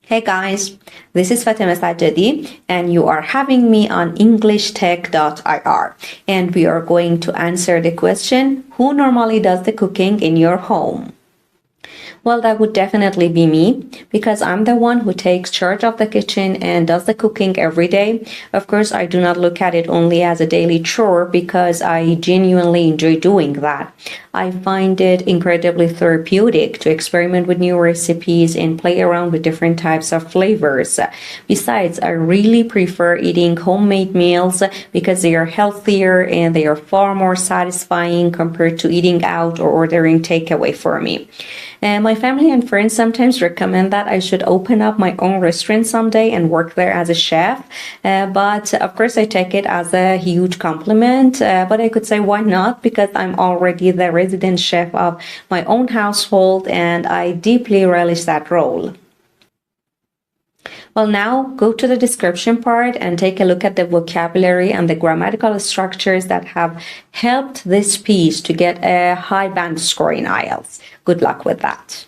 Hey guys, this is Fatima Sajjadi and you are having me on englishtech.ir and we are going to answer the question, who normally does the cooking in your home? Well, that would definitely be me because I'm the one who takes charge of the kitchen and does the cooking every day. Of course, I do not look at it only as a daily chore because I genuinely enjoy doing that. I find it incredibly therapeutic to experiment with new recipes and play around with different types of flavors. Besides, I really prefer eating homemade meals because they are healthier and they are far more satisfying compared to eating out or ordering takeaway for me. And my family and friends sometimes recommend that I should open up my own restaurant someday and work there as a chef. But of course, I take it as a huge compliment. But I could say, why not? Because I'm already the resident chef of my own household and I deeply relish that role. Well, now go to the description part and take a look at the vocabulary and the grammatical structures that have helped this piece to get a high band score in IELTS. Good luck with that.